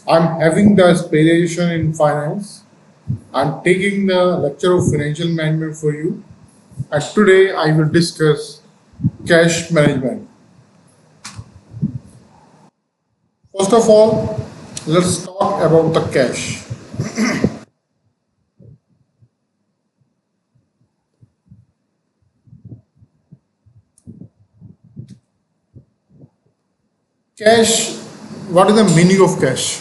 I'm having the specialization in finance. I'm taking the lecture of financial management for you. And today I will discuss cash management. First of all, let's talk about the cash. Cash, what is the meaning of cash?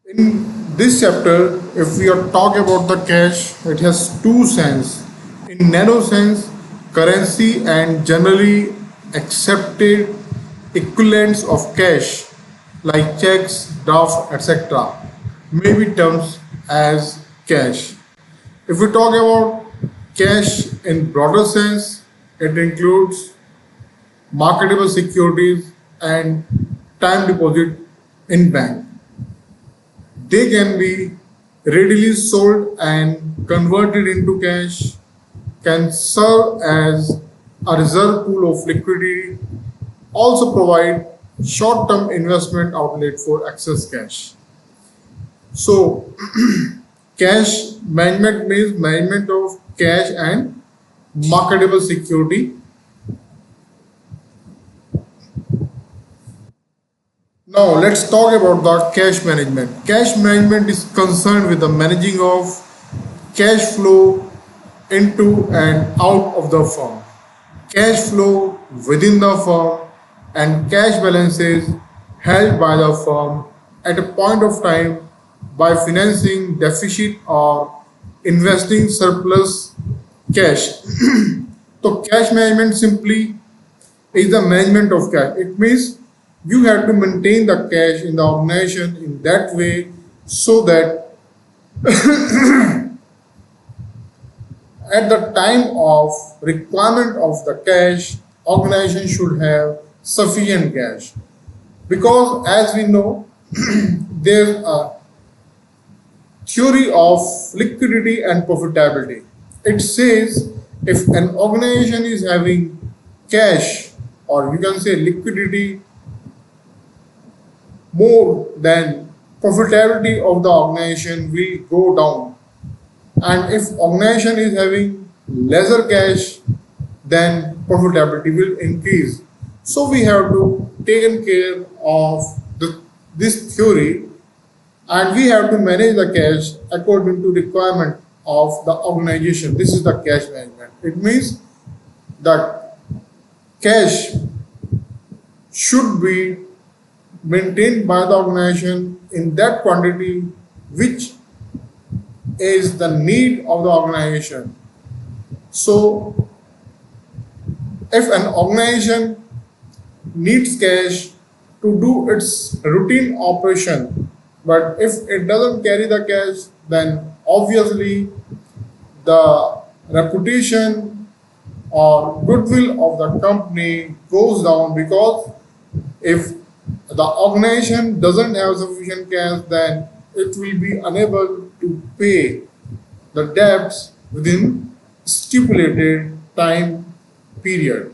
In this chapter, if we are talking about the cash, it has two sense. In narrow sense, currency and generally accepted equivalents of cash like checks, draft, etc. may be termed as cash. If we talk about cash in broader sense, it includes marketable securities and time deposit in bank. They can be readily sold and converted into cash, can serve as a reserve pool of liquidity, also provide short-term investment outlet for excess cash. So, cash management means management of cash and marketable security. Now let's talk about the cash management. Cash management is concerned with the managing of cash flow into and out of the firm, cash flow within the firm, and cash balances held by the firm at a point of time by financing deficit or investing surplus cash. So cash management simply is the management of cash. It means you have to maintain the cash in the organization in that way so that at the time of requirement of the cash, organization should have sufficient cash. Because as we know, there's a theory of liquidity and profitability. It says if an organization is having cash or you can say liquidity more than profitability of the organization will go down. And if organization is having lesser cash, then profitability will increase. So we have to take care of this theory and we have to manage the cash according to requirement of the organization. This is the cash management. It means that cash should be maintained by the organization in that quantity which is the need of the organization. So if an organization needs cash to do its routine operation, but if it doesn't carry the cash, then obviously the reputation or goodwill of the company goes down because if the organization doesn't have sufficient cash, then it will be unable to pay the debts within stipulated time period.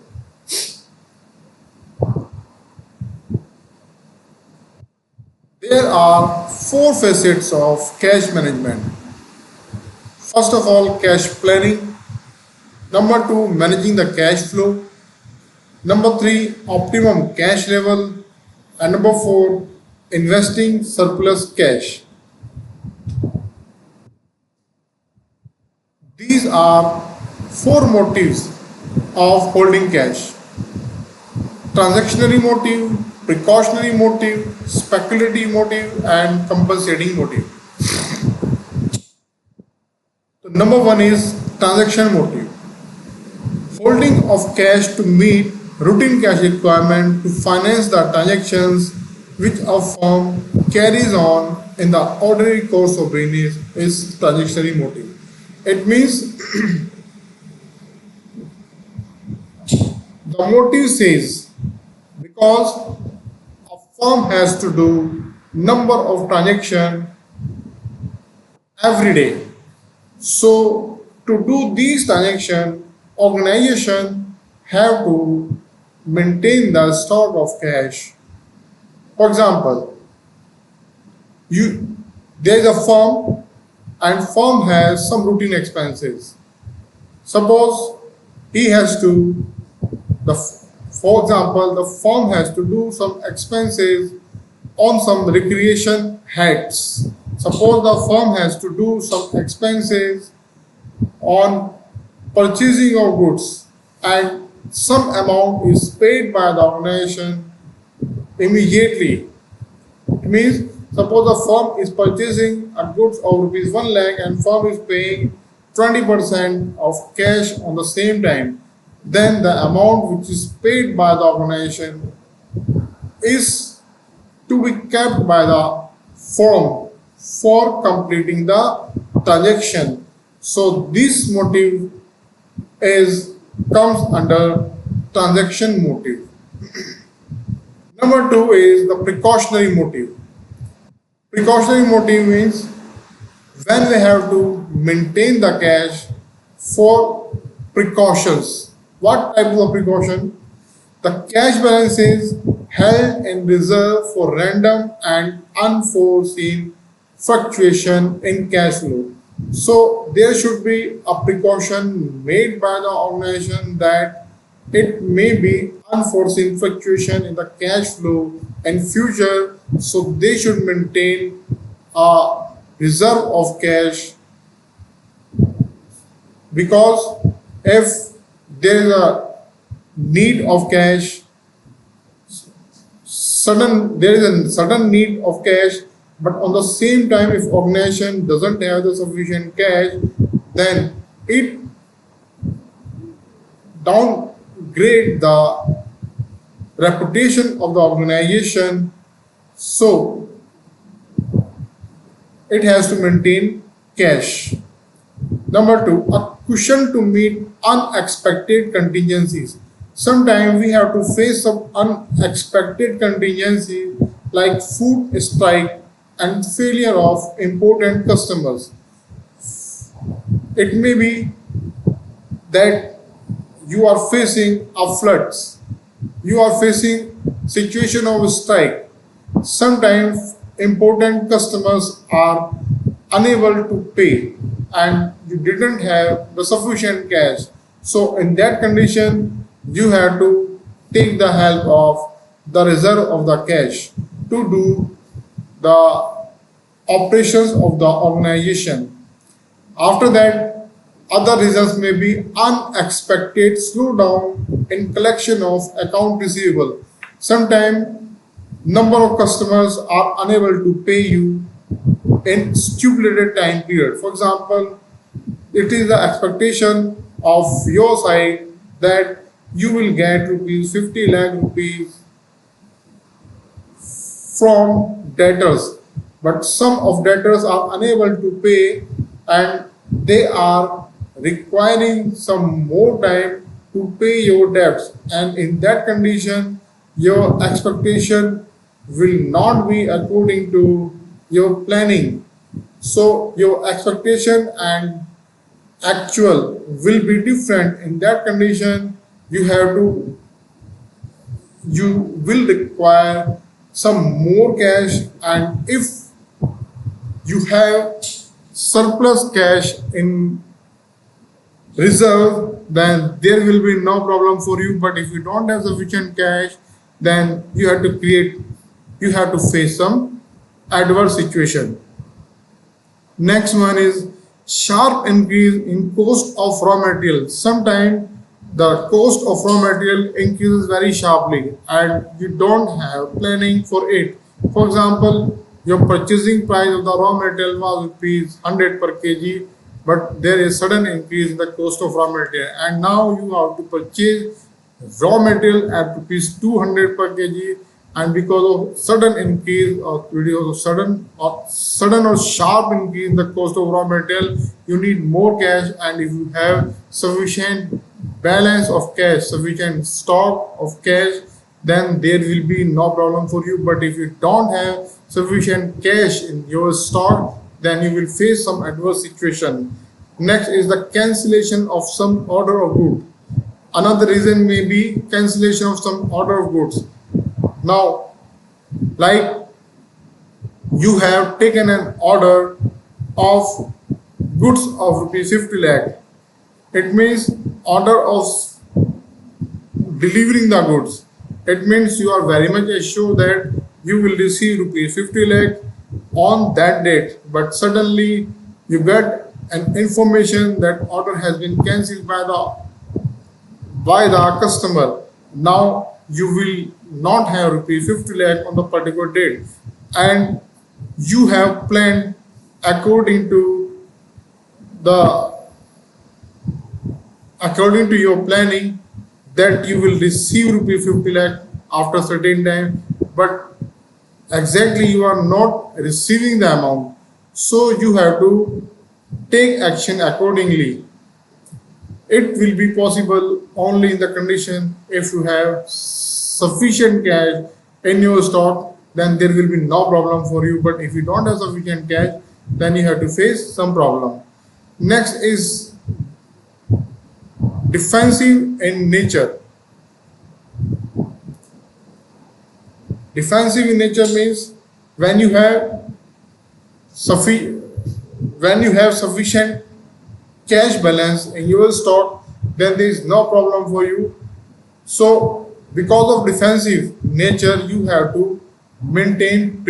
There are four facets of cash management. First of all, cash planning. Number two, managing the cash flow. Number three, optimum cash level. And number four, investing surplus cash. These are four motives of holding cash: transactionary motive, precautionary motive, speculative motive, and compensating motive. So number one is transaction motive. Holding of cash to meet routine cash requirement to finance the transactions which a firm carries on in the ordinary course of business is transactionary motive. It means the motive says because a firm has to do number of transaction every day. So to do these transaction, organization have to maintain the stock of cash. For example, you there is a firm, and firm has some routine expenses. Suppose he has to the for example, the firm has to do some expenses on some recreation heads. Suppose the firm has to do some expenses on purchasing of goods, and some amount is paid by the organization immediately. It means suppose a firm is purchasing a goods of rupees 1 lakh and firm is paying 20% of cash on the same time, then the amount which is paid by the organization is to be kept by the firm for completing the transaction. So this motive is comes under transaction motive. Number two is the precautionary motive. Precautionary motive means when we have to maintain the cash for precautions. What type of precaution? The cash balance is held in reserve for random and unforeseen fluctuation in cash flow. So there should be a precaution made by the organization that it may be unforeseen fluctuation in the cash flow in future. So they should maintain a reserve of cash, because if there is a need of cash, there is a sudden need of cash, but on the same time if organization doesn't have the sufficient cash, then it downgrade the reputation of the organization. So it has to maintain cash. Number two, a cushion to meet unexpected contingencies. Sometimes we have to face some unexpected contingencies like food strike and failure of important customers. It may be that you are facing a floods, you are facing situation of strike. Sometimes important customers are unable to pay and you didn't have the sufficient cash. So in that condition, you have to take the help of the reserve of the cash to do the operations of the organization. After that, other reasons may be unexpected slowdown in collection of account receivable. Sometimes number of customers are unable to pay you in stipulated time period. For example, it is the expectation of your side that you will get rupees 50 lakh rupees from debtors, but some of debtors are unable to pay and they are requiring some more time to pay your debts, and in that condition your expectation will not be according to your planning. So your expectation and actual will be different. In that condition you will require some more cash, and if you have surplus cash in reserve, then there will be no problem for you. But if you don't have sufficient cash, then you have to face some adverse situation. Next one is sharp increase in cost of raw material. Sometimes the cost of raw material increases very sharply and you don't have planning for it. For example, your purchasing price of the raw material was rupees 100 per kg, but there is sudden increase in the cost of raw material, and now you have to purchase raw material at rupees 200 per kg, and because of sudden increase or sudden or sharp increase in the cost of raw material, you need more cash. And if you have sufficient balance of cash, sufficient stock of cash, then there will be no problem for you. But if you don't have sufficient cash in your stock, then you will face some adverse situation. Next is the cancellation of some order of goods. Another reason may be cancellation of some order of goods. Now, like you have taken an order of goods of rupees 50 lakh. It means order of delivering the goods. It means you are very much assured that you will receive rupees 50 lakh on that date, but suddenly you get an information that order has been cancelled by the customer. Now you will not have rupees 50 lakh on the particular date, and you have planned according to the according to your planning that you will receive rupees 50 lakh after certain time, but exactly you are not receiving the amount, so you have to take action accordingly. It will be possible only in the condition if you have sufficient cash in your stock, then there will be no problem for you. But if you don't have sufficient cash, then you have to face some problem. Next is defensive in nature. Defensive in nature means when you have sufficient cash balance in your stock, then there is no problem for you. So because of defensive nature, you have to maintain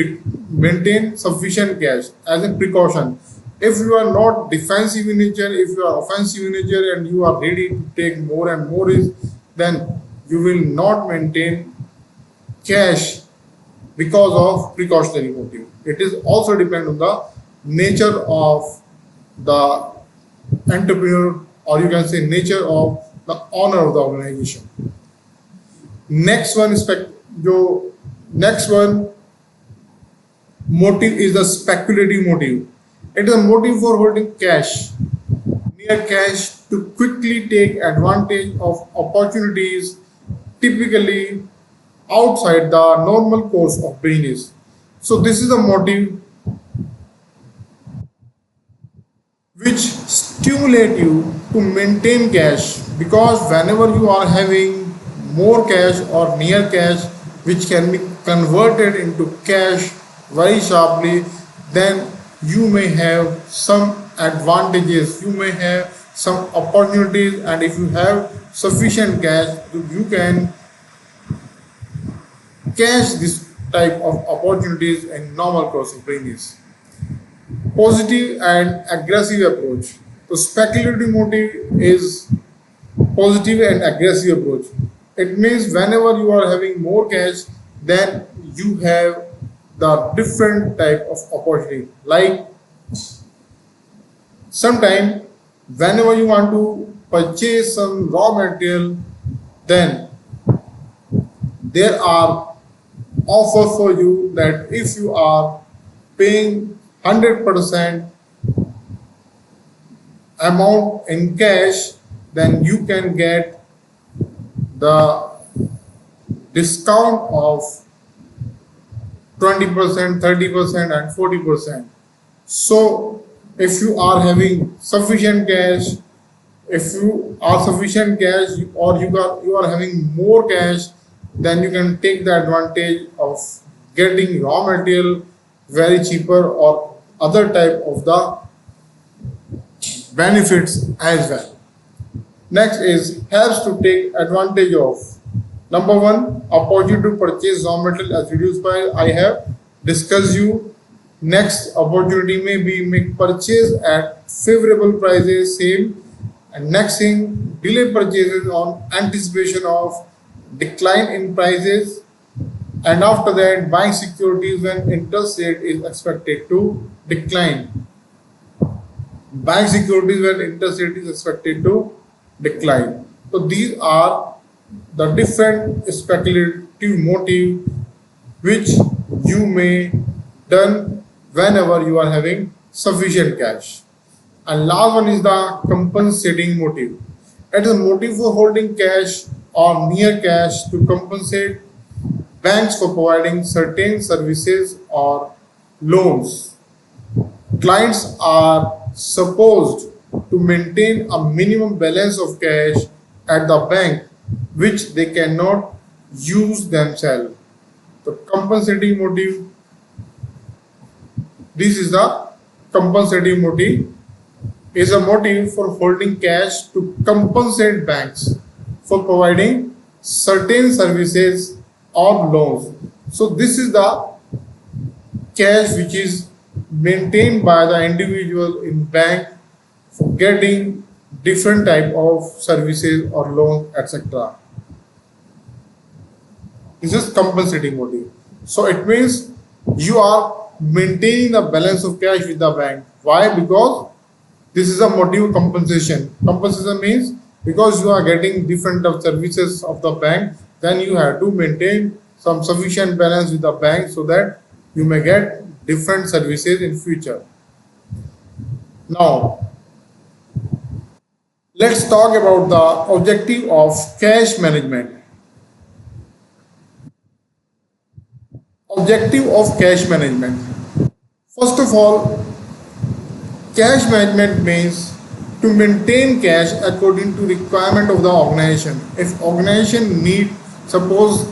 sufficient cash as a precaution. If you are not defensive in nature, if you are offensive in nature and you are ready to take more and more risk, then you will not maintain cash because of precautionary motive. It is also depend on the nature of the entrepreneur, or you can say nature of the owner of the organization. Next one motive is the speculative motive. It is a motive for holding cash, near cash, to quickly take advantage of opportunities typically outside the normal course of business. So this is a motive which stimulate you to maintain cash, because whenever you are having more cash or near cash which can be converted into cash very sharply, then you may have some advantages, you may have some opportunities, and if you have sufficient cash, you can catch this type of opportunities in normal course of business. Positive and aggressive approach. So speculative motive is positive and aggressive approach. It means whenever you are having more cash, then you have the different type of opportunity. Like sometime whenever you want to purchase some raw material, then there are offers for you that if you are paying 100% amount in cash, then you can get the discount of 20%, 30%, and 40%. So if you are having sufficient cash, or you are having more cash, then you can take the advantage of getting raw material very cheaper or other type of the benefits as well. Next is helps to take advantage of. Number one, opportunity to purchase raw material at reduced price. I have discussed you. Next opportunity may be make purchase at favorable prices, same. And next thing, delay purchases on anticipation of decline in prices. And after that, buying securities when interest rate is expected to decline. Buying securities when interest rate is expected to decline. So these are the different speculative motive which you may done whenever you are having sufficient cash. And last one is the compensating motive. It is a motive for holding cash or near cash to compensate banks for providing certain services or loans. Clients are supposed to maintain a minimum balance of cash at the bank which they cannot use themselves. The compensating motive This is the compensating motive, is a motive for holding cash to compensate banks for providing certain services or loans. So this is the cash which is maintained by the individual in bank for getting different type of services or loans, etc. This is compensating motive. So it means you are maintaining the balance of cash with the bank. Why? Because this is a motive compensation. Compensation means because you are getting different of services of the bank, then you have to maintain some sufficient balance with the bank so that you may get different services in future. Now, let's talk about the objective of cash management. Objective of cash management. First of all, cash management means to maintain cash according to requirement of the organization. If organization need, suppose,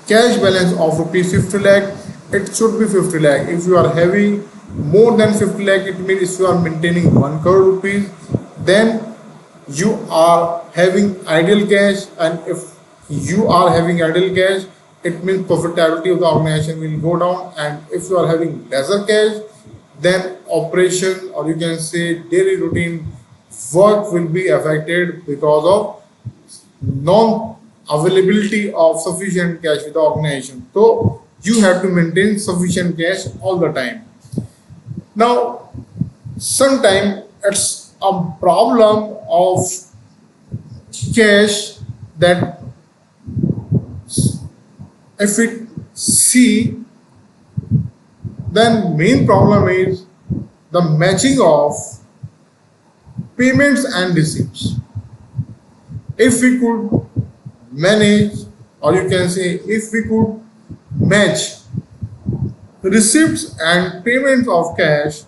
cash balance of rupees 50 lakh, it should be 50 lakh. If you are having more than 50 lakh, it means if you are maintaining 1 crore rupees, then you are having idle cash, and if you are having idle cash, it means profitability of the organization will go down, and if you are having lesser cash, then operation, or you can say daily routine work, will be affected because of non availability of sufficient cash with the organization. So you have to maintain sufficient cash all the time. Now, sometimes it's a problem of cash that if we see, then main problem is the matching of payments and receipts. If we could manage, or you can say if we could match receipts and payments of cash,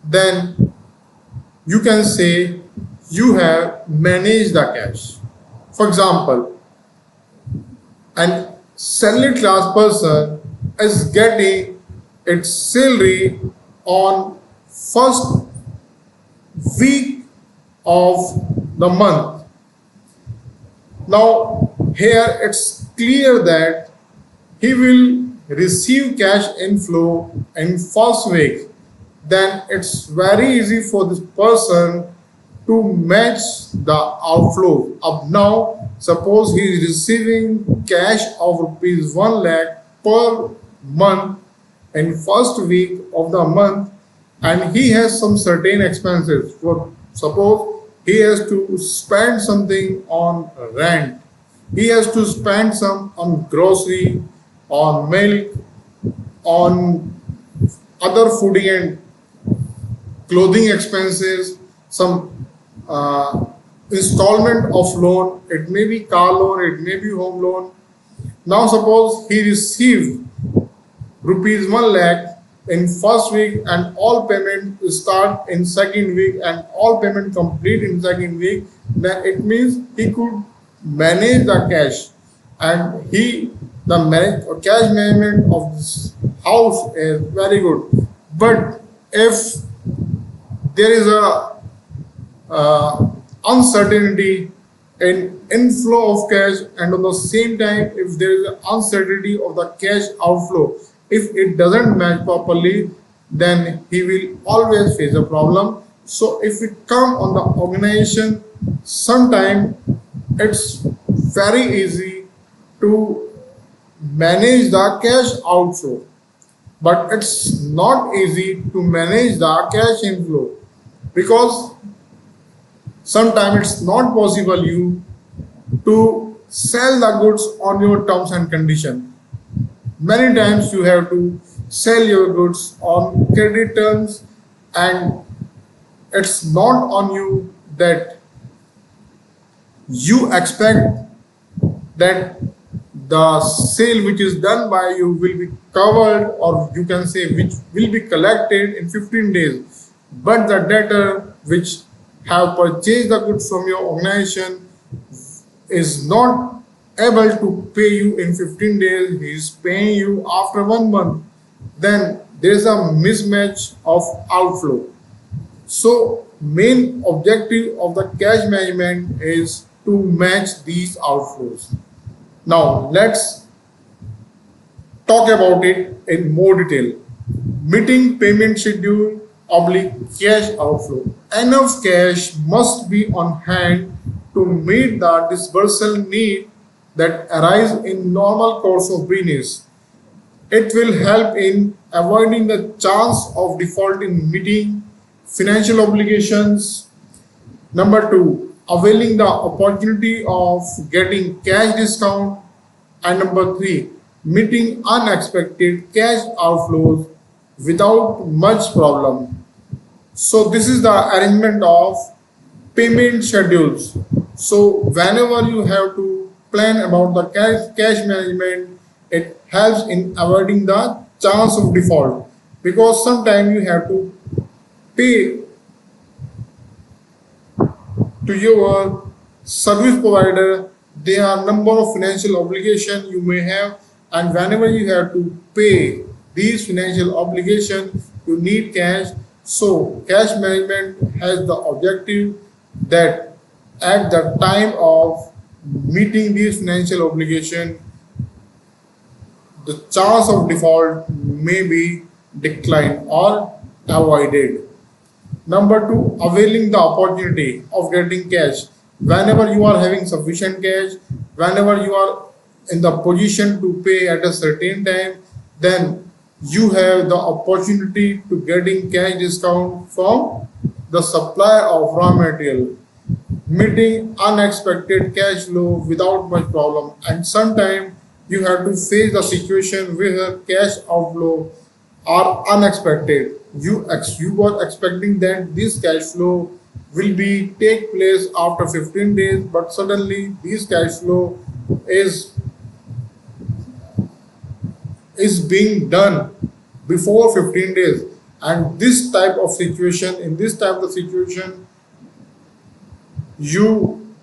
then you can say you have managed the cash. For example, an salary class person is getting its salary on first week of the month. Now here it's clear that he will receive cash inflow in first week. Then it's very easy for this person to match the outflow. Up now, suppose he is receiving cash of rupees 1 lakh per month in first week of the month, and he has some certain expenses. For suppose he has to spend something on rent, he has to spend some on grocery, on milk, on other fooding and clothing expenses, some installment of loan, it may be car loan, it may be home loan. Now suppose he received rupees 1 lakh in first week, and all payment start in second week, and all payment complete in second week, then it means he could manage the cash, and the cash management of this house is very good. But if there is a uncertainty in inflow of cash, and at the same time if there is an uncertainty of the cash outflow, if it doesn't match properly, then he will always face a problem. So if we come on the organization, sometime it's very easy to manage the cash outflow, but it's not easy to manage the cash inflow, because sometimes it's not possible you to sell the goods on your terms and condition. Many times you have to sell your goods on credit terms, and it's not on you that you expect that the sale which is done by you will be covered, or you can say which will be collected in 15 days, but the debtor which have purchased the goods from your organization is not able to pay you in 15 days, he is paying you after 1 month, then there is a mismatch of outflow. So main objective of the cash management is to match these outflows. Now let's talk about it in more detail. Meeting payment schedule oblique cash outflow. Enough cash must be on hand to meet the disbursal need that arise in normal course of business. It will help in avoiding the chance of default in meeting financial obligations. Number two, availing the opportunity of getting cash discount. And number three, meeting unexpected cash outflows without much problem. So this is the arrangement of payment schedules. So whenever you have to plan about the cash management, it helps in avoiding the chance of default, because sometimes you have to pay to your service provider. There are number of financial obligation you may have, and whenever you have to pay these financial obligation, you need cash. So cash management has the objective that at the time of meeting these financial obligation, the chance of default may be declined or avoided. Number two, availing the opportunity of getting cash. Whenever you are having sufficient cash, whenever you are in the position to pay at a certain time, then you have the opportunity to getting cash discount from the supplier of raw material, meeting unexpected cash flow without much problem. And sometimes you have to face the situation where cash outflow are unexpected. You were expecting that this cash flow will be take place after 15 days, but suddenly this cash flow is is being done before 15 days. And this type of situation, in this type of situation, you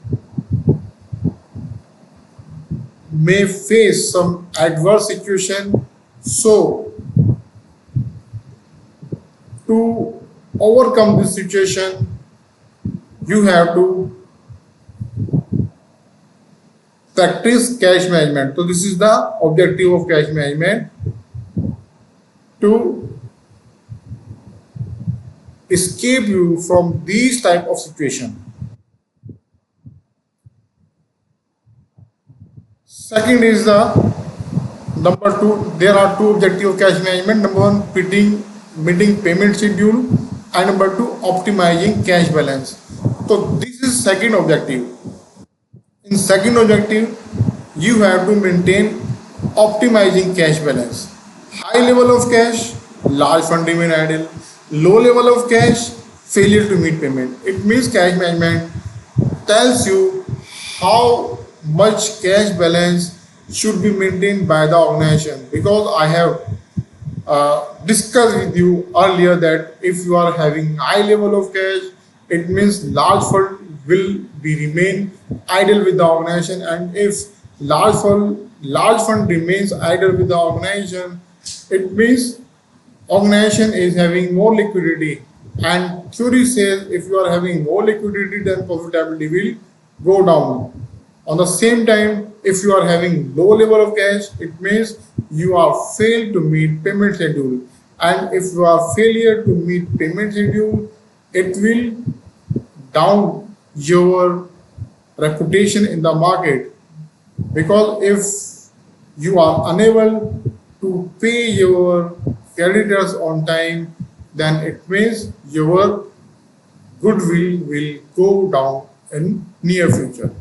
may face some adverse situation. So to overcome this situation, you have to practice cash management. So this is the objective of cash management, to escape you from these type of situation. Second is the number two. There are two objectives of cash management. Number one, meeting payment schedule, and number two, optimizing cash balance. So this is second objective. In second objective, you have to maintain optimizing cash balance. High level of cash, large fund remain idle. Low level of cash, failure to meet payment. It means cash management tells you how much cash balance should be maintained by the organization. Because I have discussed with you earlier that if you are having high level of cash, it means large fund will be remain idle with the organization. And if large fund remains idle with the organization, it means organization is having more liquidity. And theory says if you are having more liquidity, then profitability will go down. On the same time, if you are having low level of cash, it means you are failed to meet payment schedule. And if you are failure to meet payment schedule, it will down your reputation in the market. Because if you are unable to pay your creditors on time, then it means your goodwill will go down in near future.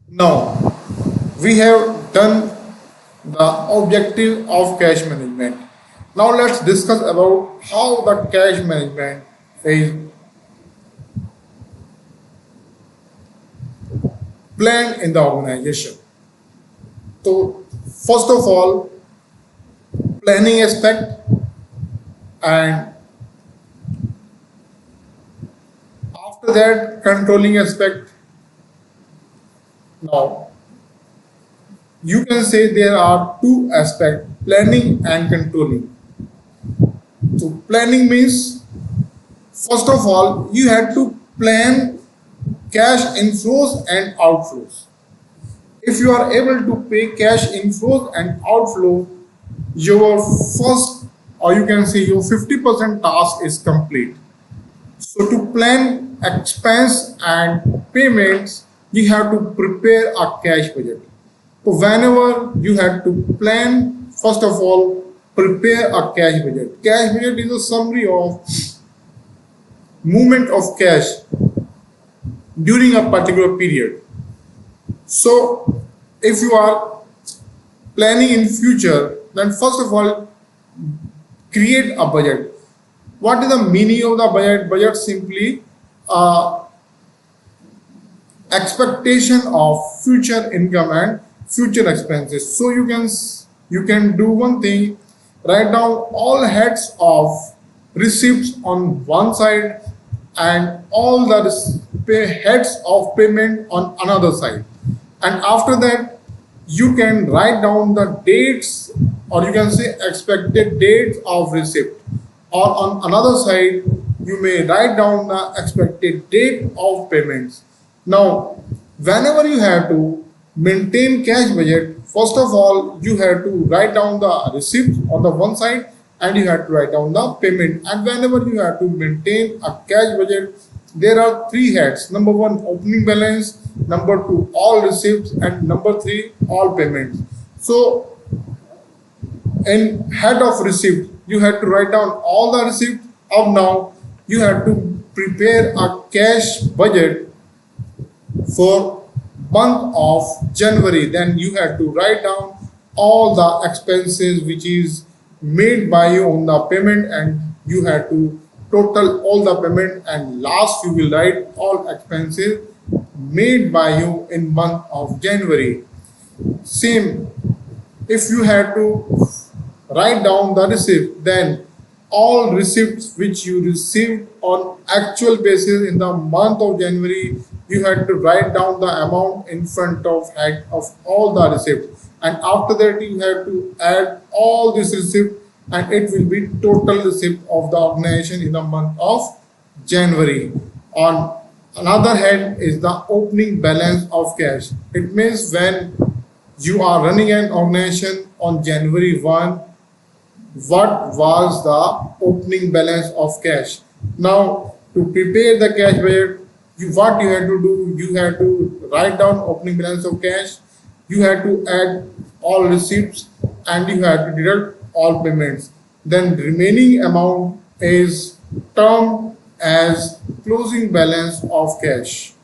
Now, we have done the objective of cash management. Now let's discuss about how the cash management is planned in the organization. So first of all, planning aspect, and after that controlling aspect. Now You can say there are two aspects, planning and controlling. So planning means, first of all, you have to plan cash inflows and outflows. If you are able to pay cash inflows and outflow, your first, or you can say your 50% task is complete. So to plan expense and payments, you have to prepare a cash budget. So whenever you have to plan, first of all, prepare a cash budget. Cash budget is a summary of movement of cash during a particular period. So if you are planning in future, then first of all, create a budget. What is the meaning of the budget? Budget simply expectation of future income and future expenses. So you can do one thing, write down all heads of receipts on one side and all the heads of payment on another side, and after that you can write down the dates, or you can say expected dates of receipt, or on another side you may write down the expected date of payments. Now whenever you have to maintain cash budget, first of all you have to write down the receipt on the one side and you have to write down the payment. And whenever you have to maintain a cash budget, there are three heads: number one, opening balance; number two, all receipts; and number three, all payments. So in head of receipt, you have to write down all the receipts. Up now you have to prepare a cash budget for month of January. Then you have to write down all the expenses which is made by you on the payment, and you have to total all the payment, and last you will write all expenses made by you in month of January. Same, if you have to write down the receipt, then all receipts which you received on actual basis in the month of January, you had to write down the amount in front of head of all the receipts, and after that you have to add all this receipt, and it will be total receipt of the organization in the month of January. On another hand is the opening balance of cash. It means when you are running an organization on January 1, what was the opening balance of cash. Now to prepare the cash budget, what you have to do, you have to write down opening balance of cash, you have to add all receipts, and you have to deduct all payments. Then remaining amount is termed as closing balance of cash.